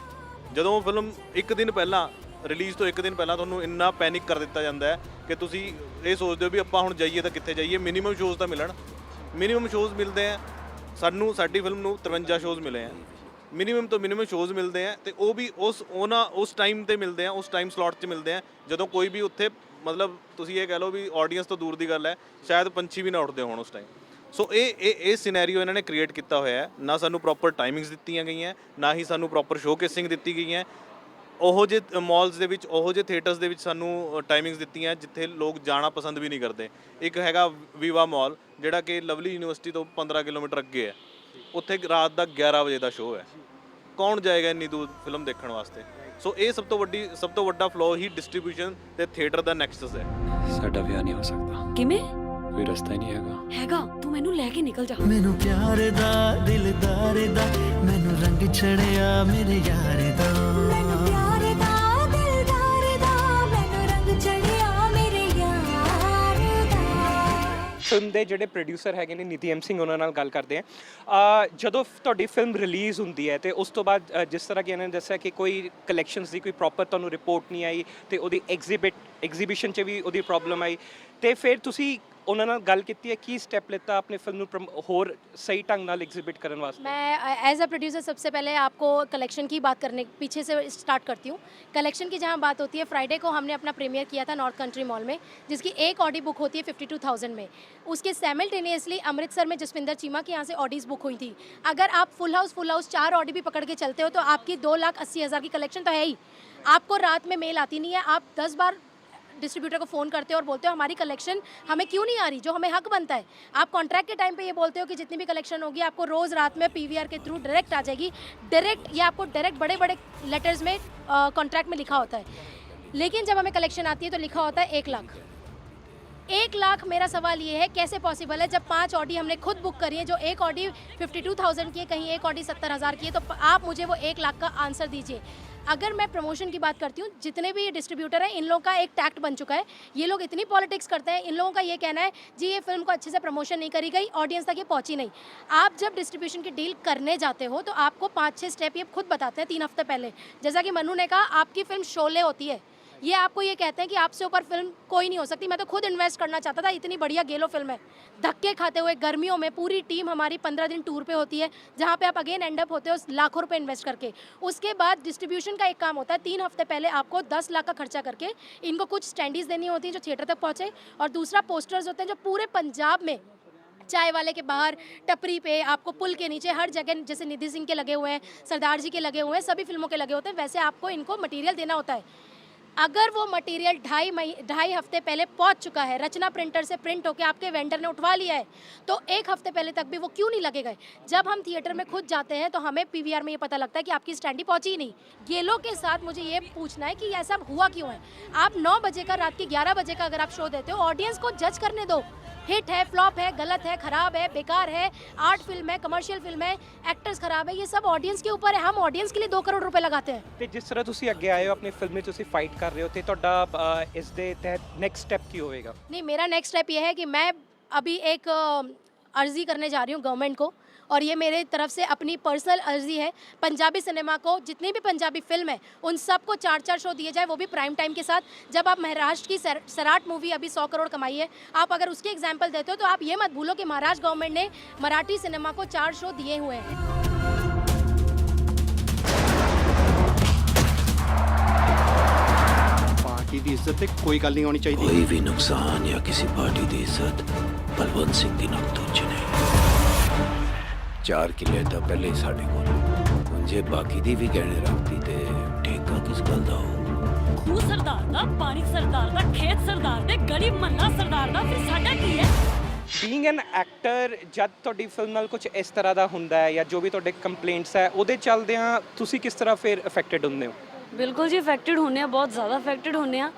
ਜਦੋਂ ਉਹ ਫਿਲਮ ਇੱਕ ਦਿਨ ਪਹਿਲਾਂ ਰਿਲੀਜ਼ ਤੋਂ ਇੱਕ ਦਿਨ ਪਹਿਲਾਂ ਤੁਹਾਨੂੰ ਇੰਨਾ ਪੈਨਿਕ ਕਰ ਦਿੱਤਾ ਜਾਂਦਾ ਹੈ ਕਿ ਤੁਸੀਂ ਇਹ ਸੋਚਦੇ ਹੋ ਵੀ ਆਪਾਂ ਹੁਣ ਜਾਈਏ ਤਾਂ ਕਿੱਥੇ ਜਾਈਏ, ਮਿਨੀਮਮ ਸ਼ੋਜ਼ ਤਾਂ ਮਿਲਣ। ਮਿਨੀਮਮ ਸ਼ੋਜ਼ ਮਿਲਦੇ ਆ ਸਾਨੂੰ, ਸਾਡੀ ਫਿਲਮ ਨੂੰ 53 ਸ਼ੋਜ਼ ਮਿਲੇ ਆ, ਮਿਨੀਮਮ ਤੋਂ ਮਿਨੀਮਮ ਸ਼ੋਜ਼ ਮਿਲਦੇ ਆ, ਤੇ ਉਹ ਵੀ ਉਸ ਟਾਈਮ ਤੇ ਮਿਲਦੇ ਆ, ਉਸ ਟਾਈਮ ਸਲੋਟ 'ਚ ਮਿਲਦੇ ਆ ਜਦੋਂ ਕੋਈ ਵੀ ਉੱਥੇ, ਮਤਲਬ ਤੁਸੀਂ ਇਹ ਕਹਿ ਲਓ ਵੀ ਆਡੀਅנס ਤੋਂ ਦੂਰ ਦੀ ਗੱਲ ਹੈ, ਸ਼ਾਇਦ ਪੰਛੀ ਵੀ ਨਾ ਉੱਡਦੇ ਹੋਣ ਉਸ ਟਾਈਮ। ਸੋ ਇਹ ਸਿਨੈਰੀਓ ਇਹਨਾਂ ਨੇ ਕ੍ਰੀਏਟ ਕੀਤਾ ਹੋਇਆ ਹੈ। ਨਾ ਸਾਨੂੰ ਪ੍ਰੋਪਰ ਟਾਈਮਿੰਗਸ ਦਿੱਤੀਆਂ ਗਈਆਂ, ਨਾ ਹੀ ਸਾਨੂੰ ਪ੍ਰੋਪਰ ਸ਼ੋਕੇਸਿੰਗ ਦਿੱਤੀ ਗਈ ਹੈ। ਉਹੋ ਜਿਹੇ ਮਾਲਸ ਦੇ ਵਿੱਚ, ਉਹੋ ਜਿਹੇ ਥੀਏਟਰਸ ਦੇ ਵਿੱਚ ਸਾਨੂੰ ਟਾਈਮਿੰਗਸ ਦਿੱਤੀਆਂ ਜਿੱਥੇ ਲੋਕ ਜਾਣਾ ਪਸੰਦ ਵੀ ਨਹੀਂ ਕਰਦੇ। ਇੱਕ ਹੈਗਾ ਵੀਵਾ ਮਾਲ, ਜਿਹੜਾ ਕਿ ਲਵਲੀ ਯੂਨੀਵਰਸਿਟੀ ਤੋਂ 15 ਕਿਲੋਮੀਟਰ ਅੱਗੇ ਹੈ। ਉੱਥੇ ਰਾਤ ਦਾ 11 ਵਜੇ ਦਾ ਸ਼ੋਅ ਹੈ। ਕੌਣ ਜਾਏਗਾ ਇੰਨੀ ਦੂਰ ਫਿਲਮ ਦੇਖਣ ਵਾਸਤੇ? ਸੋ ਇਹ ਸਭ ਤੋਂ ਵੱਡਾ ਫਲੋ ਹੀ ਡਿਸਟ੍ਰੀਬਿਊਸ਼ਨ ਤੇ ਥੀਏਟਰ ਦਾ ਨੈਕਸਸ ਹੈ। ਸਾਡਾ ਵਿਆਹ ਨਹੀਂ ਹੋ ਸਕਦਾ। ਕਿਵੇਂ? ਕੋਈ ਰਸਤਾ ਹੀ ਨਹੀਂ ਹੈਗਾ, ਤੂੰ ਮੈਨੂੰ ਲੈ ਕੇ ਨਿਕਲ ਜਾ। ਮੈਨੂੰ ਪਿਆਰ ਦਾ ਦਿਲਦਾਰ ਦਾ ਮੈਨੂੰ ਰੰਗ ਚੜਿਆ ਮੇਰੇ ਯਾਰ ਦਾ, ਮੈਨੂੰ ਪਿਆਰ ਦਾ ਦਿਲਦਾਰ ਦਾ ਮੈਨੂੰ ਰੰਗ ਚੜਿਆ ਮੇਰੇ ਯਾਰ ਦਾ। ਫਿਲਮ ਦੇ ਜਿਹੜੇ ਪ੍ਰੋਡਿਊਸਰ ਹੈਗੇ ਨੇ ਨਿਤੀਮ ਸਿੰਘ, ਉਹਨਾਂ ਨਾਲ ਗੱਲ ਕਰਦੇ ਹਾਂ। ਜਦੋਂ ਤੁਹਾਡੀ ਫਿਲਮ ਰਿਲੀਜ਼ ਹੁੰਦੀ ਹੈ ਤੇ ਉਸ ਤੋਂ ਬਾਅਦ ਜਿਸ ਤਰ੍ਹਾਂ ਕਿ ਇਹਨਾਂ ਨੇ ਦੱਸਿਆ ਕਿ ਕੋਈ ਕਲੈਕਸ਼ਨਸ ਦੀ ਕੋਈ ਪ੍ਰੋਪਰ ਤੁਹਾਨੂੰ ਰਿਪੋਰਟ ਨਹੀਂ ਆਈ ਤੇ ਉਹਦੀ ਐਗਜ਼ੀਬਿਸ਼ਨ 'ਚ ਵੀ ਉਹਦੀ ਪ੍ਰੋਬਲਮ ਆਈ, ਤੇ ਫਿਰ ਤੁਸੀਂ ਉਹਨਾਂ ਨਾਲ ਗੱਲ ਕੀਤੀ है, की स्टेप लेता अपने फिल्म ਨੂੰ ਹੋਰ सही ढंग ਨਾਲ एग्जिबिट ਕਰਨ ਵਾਸਤੇ? मैं एज अ प्रोड्यूसर सबसे पहले आपको कलेक्शन की बात करने पीछे से स्टार्ट करती हूँ। कलेक्शन की जहाँ बात होती है, फ्राइडे को हमने अपना प्रीमियर किया था नॉर्थ कंट्री मॉल में, जिसकी एक ऑडी बुक होती है 52,000 में। उसके सैमल्टेनियसली अमृतसर में जसविंदर चीमा के यहाँ से ऑडीज़ बुक हुई थी। अगर आप फुल हाउस 4 ऑडी भी पकड़ के चलते हो तो आपकी 2,80,000 की कलेक्शन तो है ही। आपको रात में मेल आती नहीं है, आप 10 बार डिस्ट्रीब्यूटर को फ़ोन करते हो और बोलते हो हमारी कलेक्शन हमें क्यों नहीं आ रही, जो हमें हक बनता है। आप कॉन्ट्रैक्ट के टाइम पे ये बोलते हो कि जितनी भी कलेक्शन होगी आपको रोज़ रात में पीवीआर के थ्रू डायरेक्ट आ जाएगी। डायरेक्ट या आपको डायरेक्ट बड़े बड़े लेटर्स में कॉन्ट्रैक्ट में लिखा होता है, लेकिन जब हमें कलेक्शन आती है तो लिखा होता है 1 लाख। 1 लाख। मेरा सवाल ये है कैसे पॉसिबल है जब 5 ऑडी हमने खुद बुक करी है, जो एक ऑडी 52,000 की है, कहीं एक ऑडी 70,000 की है, तो आप मुझे वो 1 लाख का आंसर दीजिए। अगर मैं प्रमोशन की बात करती हूँ, जितने भी ये डिस्ट्रीब्यूटर हैं इन लोगों का एक टैक्ट बन चुका है। ये लोग इतनी पॉलिटिक्स करते हैं, इन लोगों का ये कहना है जी ये फिल्म को अच्छे से प्रमोशन नहीं करी गई, ऑडियंस तक ये पहुंची नहीं। आप जब डिस्ट्रीब्यूशन की डील करने जाते हो तो आपको 5-6 स्टेप ये खुद बताते हैं 3 हफ्ते पहले। जैसा कि मनु ने कहा, आपकी फिल्म शोले होती है, ये आपको ये कहते हैं कि आपसे ऊपर फिल्म कोई नहीं हो सकती। मैं तो खुद इन्वेस्ट करना चाहता था, इतनी बढ़िया गेलो फिल्म है। धक्के खाते हुए गर्मियों में पूरी टीम हमारी 15 दिन टूर पे होती है, जहाँ पे आप अगेन एंड अप होते हो लाखों रुपए इन्वेस्ट करके। उसके बाद डिस्ट्रीब्यूशन का एक काम होता है, 3 हफ्ते पहले आपको 10 लाख का खर्चा करके इनको कुछ स्टैंडीज देनी होती है जो थिएटर तक पहुँचे, और दूसरा पोस्टर्स होते हैं जो पूरे पंजाब में चाय वाले के बाहर, टपरी पे, आपको पुल के नीचे, हर जगह, जैसे निधि सिंह के लगे हुए हैं, सरदार जी के लगे हुए हैं, सभी फिल्मों के लगे होते हैं, वैसे आपको इनको मटेरियल देना होता है। अगर वो मटेरियल 2.5 हफ्ते पहले पहुंच चुका है, रचना प्रिंटर से प्रिंट होकर आपके वेंडर ने उठवा लिया है, तो 1 हफ्ते पहले तक भी वो क्यों नहीं लगे गए? जब हम थिएटर में खुद जाते हैं तो हमें पीवीआर में ये पता लगता है कि आपकी स्टैंडी पहुंची ही नहीं। गेलो के साथ मुझे ये पूछना है कि ऐसा हुआ क्यों है? आप 9 बजे का, रात के 11 बजे का अगर आप शो देते हो, ऑडियंस को जज करने दो। हिट है, फ्लॉप है, गलत है, खराब है, बेकार है, आर्ट फिल्म है, कमर्शियल फिल्म है, एक्टर्स खराब है, ये सब ऑडियंस के ऊपर है। हम ऑडियंस के लिए 2 करोड़ रुपए लगाते हैं। ਤੇ ਜਿਸ ਤਰ੍ਹਾਂ ਤੁਸੀਂ ਅੱਗੇ ਆਏ ਹੋ ਆਪਣੀ ਫਿਲਮ ਵਿੱਚ ਤੁਸੀਂ ਫਾਈਟ ਕਰ ਰਹੇ ਹੋ ਤੇ ਤੁਹਾਡਾ ਇਸ ਦੇ ਤਹਿਤ ਨੈਕਸਟ ਸਟੈਪ ਕੀ ਹੋਵੇਗਾ? नहीं, मेरा नेक्स्ट स्टेप ये है कि मैं अभी एक अर्जी करने जा रही हूँ गवर्नमेंट को, और ये मेरे तरफ से अपनी पर्सनल अर्जी है। पंजाबी सिनेमा को, जितनी भी पंजाबी फिल्म है उन सबको 4-4 शो दिए जाए, वो भी प्राइम टाइम के साथ। जब आप महाराष्ट्र की सराट मूवी अभी 100 करोड़ कमाई है, आप अगर उसके एग्जाम्पल देते हो तो आप ये मत भूलो कि महाराष्ट्र गवर्नमेंट ने मराठी सिनेमा को 4 शो दिए हुए हैं। पार्टी की इज्जत ते कोई गल नहीं होनी चाहिए। कोई भी नुकसान या किसी पार्टी की इज्जत बलवंत सिंह की नकदों च नहीं। 4 किले तो पहले ही साढ़े को मुझे बाकी दी भी गहने रखती ते ठेका किस गल दा हो? खूह सरदार दा, पानी सरदार दा, खेत सरदार दे, गली मन्ना सरदार दा, फिर साडा की है? ਬੀਇੰਗ ਐਨ ਐਕਟਰ, ਜਦ ਤੁਹਾਡੀ ਫਿਲਮ ਨਾਲ ਕੁਝ ਇਸ ਤਰ੍ਹਾਂ ਦਾ ਹੁੰਦਾ ਹੈ ਜਾਂ ਜੋ ਵੀ ਤੁਹਾਡੇ ਕੰਪਲੇਂਟਸ ਹੈ, ਉਹਦੇ ਚੱਲਦਿਆਂ ਤੁਸੀਂ ਕਿਸ ਤਰ੍ਹਾਂ ਫਿਰ ਅਫੈਕਟਡ ਹੁੰਦੇ ਹੋ? ਬਿਲਕੁਲ ਜੀ, ਅਫੈਕਟਡ ਹੁੰਦੇ ਆ, ਬਹੁਤ ਜ਼ਿਆਦਾ ਅਫੈਕਟਡ ਹੁੰਦੇ ਆ।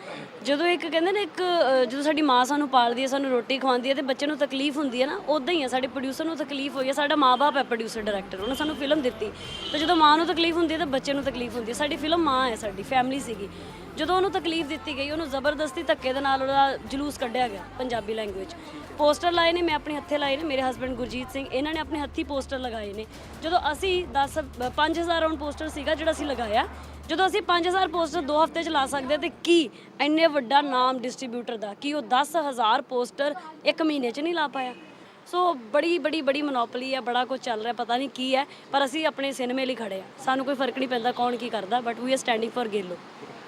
ਜਦੋਂ ਇੱਕ ਕਹਿੰਦੇ ਨੇ ਇੱਕ ਜਦੋਂ ਸਾਡੀ ਮਾਂ ਸਾਨੂੰ ਪਾਲਦੀ ਹੈ, ਸਾਨੂੰ ਰੋਟੀ ਖਵਾਉਂਦੀ ਹੈ ਤੇ ਬੱਚੇ ਨੂੰ ਤਕਲੀਫ ਹੁੰਦੀ ਹੈ ਨਾ, ਉੱਦਾਂ ਹੀ ਆ ਸਾਡੇ ਪ੍ਰੋਡਿਊਸਰ ਨੂੰ ਤਕਲੀਫ ਹੋਈ ਹੈ। ਸਾਡਾ ਮਾਂ-ਬਾਪ ਹੈ ਪ੍ਰੋਡਿਊਸਰ ਡਾਇਰੈਕਟਰ, ਉਹਨੇ ਸਾਨੂੰ ਫਿਲਮ ਦਿੱਤੀ, ਤੇ ਜਦੋਂ ਮਾਂ ਨੂੰ ਤਕਲੀਫ ਹੁੰਦੀ ਹੈ ਤਾਂ ਬੱਚੇ ਨੂੰ ਤਕਲੀਫ ਹੁੰਦੀ ਹੈ। ਸਾਡੀ ਫਿਲਮ ਮਾਂ ਹੈ, ਸਾਡੀ ਫੈਮਿਲੀ ਸੀਗੀ। ਜਦੋਂ ਉਹਨੂੰ ਤਕਲੀਫ ਦਿੱਤੀ ਗਈ, ਉਹਨੂੰ ਜ਼ਬਰਦਸਤੀ ਧੱਕੇ ਦੇ ਨਾਲ ਉਹਦਾ ਜਲੂਸ ਕੱਢਿਆ ਗਿਆ ਪੰਜਾਬੀ ਲੈਂਗੁਏਜ। ਪੋਸਟਰ ਲਾਏ ਨੇ, ਮੈਂ ਆਪਣੇ ਹੱਥੇ ਲਾਏ ਨੇ, ਮੇਰੇ ਹਸਬੈਂਡ ਗੁਰਜੀਤ ਸਿੰਘ, ਇਹਨਾਂ ਨੇ ਆਪਣੇ ਹੱਥੀ ਪੋਸਟਰ ਲਗਾਏ ਨੇ। ਜਦੋਂ ਅਸੀਂ 5000 ਰਾਉਂਡ ਪੋਸਟਰ ਸੀਗਾ ਜਿਹੜਾ ਅਸੀਂ ਲਗਾਇਆ, ਜਦੋਂ ਅਸੀਂ 5000 ਪੋਸਟਰ 2 ਹਫ਼ਤੇ 'ਚ ਲਾ ਸਕਦੇ ਤੇ ਕੀ ਇੰਨੇ ਵੱਡਾ ਨਾਮ ਡਿਸਟਰੀਬਿਊਟਰ ਦਾ, ਕੀ ਉਹ 10000 ਪੋਸਟਰ 1 ਮਹੀਨੇ 'ਚ ਨਹੀਂ ਲਾ ਪਾਇਆ? ਸੋ ਬੜੀ ਮੋਨੋਪੋਲੀ ਹੈ, ਬੜਾ ਕੁਝ ਚੱਲ ਰਿਹਾ, ਪਤਾ ਨਹੀਂ ਕੀ ਹੈ, ਪਰ ਅਸੀਂ ਆਪਣੇ ਸਿਨੇਮੇ ਲਈ ਖੜੇ ਆ। ਸਾਨੂੰ ਕੋਈ ਫਰਕ ਨਹੀਂ ਪੈਂਦਾ ਕੌਣ ਕੀ ਕਰਦਾ, but we are standing for ਗੇਲੋ।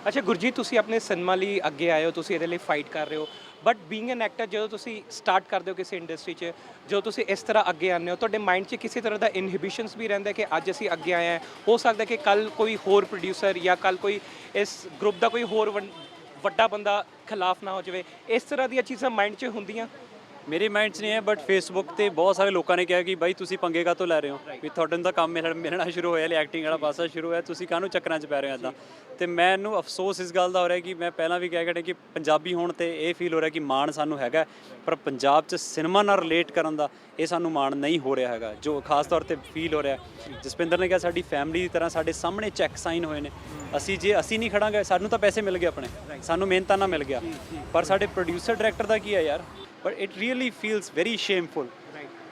ਅੱਛਾ ਗੁਰਜੀਤ, ਤੁਸੀਂ ਆਪਣੇ ਸਿਨੇਮਾ ਲਈ ਅੱਗੇ ਆਏ ਹੋ, ਤੁਸੀਂ ਇਹਦੇ ਲਈ ਫਾਈਟ ਕਰ ਰਹੇ ਹੋ, ਬਟ ਬੀਇੰਗ ਐਨ ਐਕਟਰ ਜਦੋਂ ਤੁਸੀਂ ਸਟਾਰਟ ਕਰਦੇ ਹੋ ਕਿਸੇ ਇੰਡਸਟਰੀ 'ਚ, ਜਦੋਂ ਤੁਸੀਂ ਇਸ ਤਰ੍ਹਾਂ ਅੱਗੇ ਆਉਂਦੇ ਹੋ, ਤੁਹਾਡੇ ਮਾਈਂਡ 'ਚ ਕਿਸੇ ਤਰ੍ਹਾਂ ਦਾ ਇਨਹਿਬਿਸ਼ਨਸ ਵੀ ਰਹਿੰਦਾ ਕਿ ਅੱਜ ਅਸੀਂ ਅੱਗੇ ਆਏ ਹਾਂ, ਹੋ ਸਕਦਾ ਕਿ ਕੱਲ ਕੋਈ ਹੋਰ ਪ੍ਰੋਡਿਊਸਰ ਜਾਂ ਕੱਲ ਕੋਈ ਇਸ ਗਰੁੱਪ ਦਾ ਕੋਈ ਹੋਰ ਵੱਡਾ ਬੰਦਾ ਖਿਲਾਫ ਨਾ ਹੋ ਜਾਵੇ, ਇਸ ਤਰ੍ਹਾਂ ਦੀਆਂ ਚੀਜ਼ਾਂ ਮਾਈਂਡ 'ਚ ਹੁੰਦੀਆਂ? ਮੇਰੇ ਮਾਈਂਡ 'ਚ ਨਹੀਂ ਹੈ, ਬਟ ਫੇਸਬੁੱਕ ਤੇ ਬਹੁਤ ਸਾਰੇ ਲੋਕਾਂ ਨੇ ਕਿਹਾ ਕਿ ਬਾਈ ਤੁਸੀਂ ਪੰਗੇ ਕਾਹਤੋਂ ਲੈ ਰਹੇ ਹੋ, ਵੀ ਤੁਹਾਡੇ ਨੂੰ ਤਾਂ ਕੰਮ ਮਿਲਣਾ ਸ਼ੁਰੂ ਹੋਇਆ, ਐਕਟਿੰਗ ਵਾਲਾ ਪਾਸਾ ਸ਼ੁਰੂ ਹੋਇਆ, ਤੁਸੀਂ ਕਾਹਨੂੰ ਚੱਕਰਾਂ 'ਚ ਪੈ ਰਹੇ ਹੋ ਇੱਦਾਂ। ਤੇ ਮੈਨੂੰ ਅਫਸੋਸ ਇਸ ਗੱਲ ਦਾ ਹੋ ਰਿਹਾ ਕਿ ਮੈਂ ਪਹਿਲਾਂ ਵੀ ਕਹਿ ਗਿਆ ਕਿ ਪੰਜਾਬੀ ਹੋਣ ਤੇ ਇਹ ਫੀਲ ਹੋ ਰਿਹਾ ਕਿ ਮਾਣ ਸਾਨੂੰ ਹੈਗਾ, ਪਰ ਪੰਜਾਬ 'ਚ ਸਿਨੇਮਾ ਨਾਲ ਰਿਲੇਟ ਕਰਨ ਦਾ ਇਹ ਸਾਨੂੰ ਮਾਣ ਨਹੀਂ ਹੋ ਰਿਹਾ ਹੈਗਾ, ਜੋ ਖਾਸ ਤੌਰ ਤੇ ਫੀਲ ਹੋ ਰਿਹਾ। ਜਸਪਿੰਦਰ ਨੇ ਕਿਹਾ ਸਾਡੀ ਫੈਮਿਲੀ ਦੀ ਤਰ੍ਹਾਂ ਸਾਡੇ ਸਾਹਮਣੇ ਚੈੱਕ ਸਾਈਨ ਹੋਏ ਨੇ, ਜੇ ਅਸੀਂ ਨਹੀਂ ਖੜਾਂਗੇ, ਸਾਨੂੰ ਤਾਂ ਪੈਸੇ ਮਿਲ ਗਏ ਆਪਣੇ, ਸਾਨੂੰ ਮਿਹਨਤਾਂ ਨਾਲ ਮਿਲ ਗਿਆ, ਪਰ ਸਾਡੇ ਪ੍ਰੋਡਿਊਸਰ ਡਾਇਰੈਕਟਰ ਦਾ ਕੀ ਹੈ ਯਾਰ? But it really feels very shameful.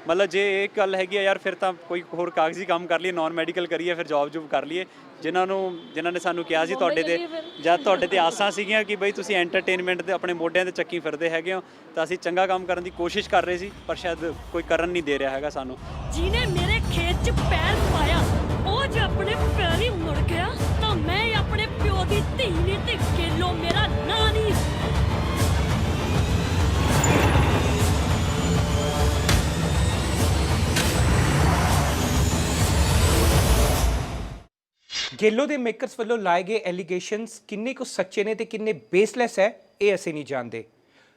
ਮਤਲਬ ਜੇ ਇਹ ਗੱਲ ਹੈਗੀ ਆ ਯਾਰ, ਫਿਰ ਤਾਂ ਕੋਈ ਹੋਰ ਕਾਗਜ਼ੀ ਕੰਮ ਕਰ ਲਈਏ, ਨਾਨ ਮੈਡੀਕਲ ਕਰੀਏ, ਫਿਰ ਜੌਬ ਕਰ ਲਈਏ। ਜਿਨ੍ਹਾਂ ਨੇ ਸਾਨੂੰ ਕਿਹਾ ਸੀ ਤੁਹਾਡੇ ਤੇ ਆਸਾਂ ਸੀਗੀਆਂ ਕਿ ਬਈ ਤੁਸੀਂ ਐਂਟਰਟੇਨਮੈਂਟ ਦੇ ਆਪਣੇ ਮੋਢਿਆਂ ਤੇ ਚੱਕੀ ਫਿਰਦੇ ਹੈਗੇ ਹੋ, ਤਾਂ ਅਸੀਂ ਚੰਗਾ ਕੰਮ ਕਰਨ ਦੀ ਕੋਸ਼ਿਸ਼ ਕਰ ਰਹੇ ਸੀ, ਪਰ ਸ਼ਾਇਦ ਕੋਈ ਕਰਨ ਨਹੀਂ ਦੇ ਰਿਹਾ ਹੈਗਾ ਸਾਨੂੰ। ਜਿਹਨੇ ਮੇਰੇ ਖੇਤ 'ਚ ਪੈਰ ਪਾਇਆ, ਉਹ ਜੇ ਆਪਣੇ ਪੈਰ ਹੀ ਮੁੜ ਗਿਆ ਤਾਂ ਮੈਂ ਆਪਣੇ ਪਿਓ ਦੀ ਧੀ ਨਹੀਂ ਤੇ ਗੇਲੋ ਮੇਰਾ ਨਾਂ ਨਹੀਂ। ਗੇਲੋ ਦੇ ਮੇਕਰਸ ਵੱਲੋਂ ਲਾਏ ਗਏ ਐਲੀਗੇਸ਼ਨਸ ਕਿੰਨੇ ਕੁ ਸੱਚੇ ਨੇ ਤੇ ਕਿੰਨੇ ਬੇਸਲੈਸ ਹੈ, ਇਹ ਅਸੀਂ ਨਹੀਂ ਜਾਣਦੇ।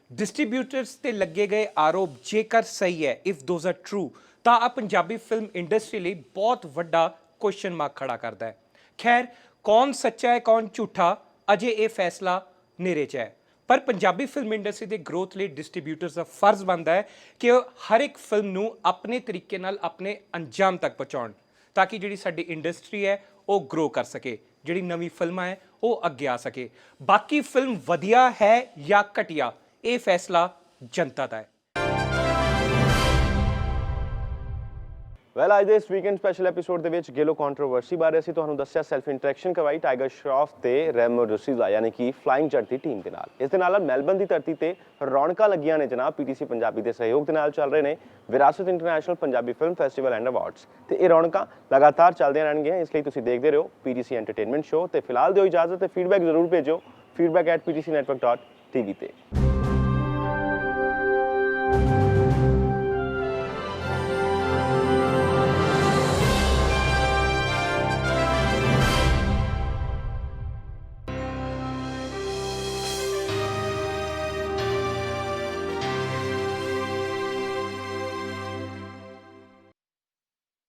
ਡਿਸਟ੍ਰੀਬਿਊਟਰਸ ਤੇ ਲੱਗੇ ਗਏ ਆਰੋਪ ਜੇਕਰ ਸਹੀ ਹੈ, ਇਫ ਦੋਜ਼ ਆਰ ਟਰੂ, ਤਾਂ ਆ ਪੰਜਾਬੀ ਫਿਲਮ ਇੰਡਸਟਰੀ ਲਈ ਬਹੁਤ ਵੱਡਾ ਕੁਐਸਚਨ ਮਾਰਕ ਖੜਾ ਕਰਦਾ ਹੈ। ਖੈਰ, ਕੌਣ ਸੱਚਾ ਹੈ ਕੌਣ ਝੂਠਾ, ਅਜੇ ਇਹ ਫੈਸਲਾ ਨੇਰੇ 'ਚ ਹੈ, ਪਰ ਪੰਜਾਬੀ ਫਿਲਮ ਇੰਡਸਟਰੀ ਦੇ ਗਰੋਥ ਲਈ ਡਿਸਟ੍ਰੀਬਿਊਟਰਸ ਦਾ ਫਰਜ਼ ਬਣਦਾ ਹੈ ਕਿ ਉਹ ਹਰ ਇੱਕ ਫਿਲਮ ਨੂੰ ਆਪਣੇ ਤਰੀਕੇ ਨਾਲ ਆਪਣੇ ਅੰਜਾਮ ਤੱਕ ਪਹੁੰਚਾਉਣ, ਤਾਂ ਕਿ ਜਿਹੜੀ ਸਾਡੀ ਇੰਡਸਟਰੀ ਹੈ ਉਹ ਗਰੋ ਕਰ ਸਕੇ। ਜਿਹੜੀ ਨਵੀਂ ਫਿਲਮਾਂ ਹੈ ਉਹ ਅੱਗੇ ਆ ਸਕੇ। ਬਾਕੀ ਫਿਲਮ ਵਧੀਆ ਹੈ ਜਾਂ ਘਟੀਆ, ਇਹ ਫੈਸਲਾ ਜਨਤਾ ਦਾ ਹੈ। ਵੈਲ ਅੱਜ ਦੇ ਇਸ ਵੀਕਐਂਡ ਸਪੈਸ਼ਲ ਐਪੀਸੋਡ ਦੇ ਵਿੱਚ ਗੇਲੋ ਕੰਟਰੋਵਰਸੀ ਬਾਰੇ ਅਸੀਂ ਤੁਹਾਨੂੰ ਦੱਸਿਆ, ਸੈਲਫ ਇੰਟਰੈਕਸ਼ਨ ਕਰਵਾਈ ਟਾਈਗਰ ਸ਼ਰੋਫ ਤੇ ਰੈਮੋ ਡੁਸੀਜ਼ਾ ਯਾਨੀ ਕਿ ਫਲਾਈਂਗ ਜੱਟ ਦੀ ਟੀਮ ਦੇ ਨਾਲ। ਇਸ ਦੇ ਨਾਲ ਮੈਲਬਨ ਦੀ ਧਰਤੀ ਤੇ ਰੌਣਕਾਂ ਲੱਗੀਆਂ ਨੇ ਜਨਾਬ। ਪੀਟੀਸੀ ਪੰਜਾਬੀ ਦੇ ਸਹਿਯੋਗ ਦੇ ਨਾਲ ਚੱਲ ਰਹੇ ਨੇ ਵਿਰਾਸਤ international Punjabi film festival and awards, ਤੇ ਇਹ ਰੌਣਕਾਂ ਲਗਾਤਾਰ ਚੱਲਦੀਆਂ ਰਹਿਣਗੀਆਂ। ਇਸ ਲਈ ਤੁਸੀਂ ਦੇਖਦੇ ਰਹੋ ਪੀਟੀਸੀ ਐਂਟਰਟੇਨਮੈਂਟ ਸ਼ੋਅ, ਤੇ ਫਿਲਹਾਲ ਦਿਓ ਇਜਾਜ਼ਤ ਤੇ ਫੀਡਬੈਕ ਜ਼ਰੂਰ ਭੇਜੋ feedback@ptcnetwork.tv ਤੇ।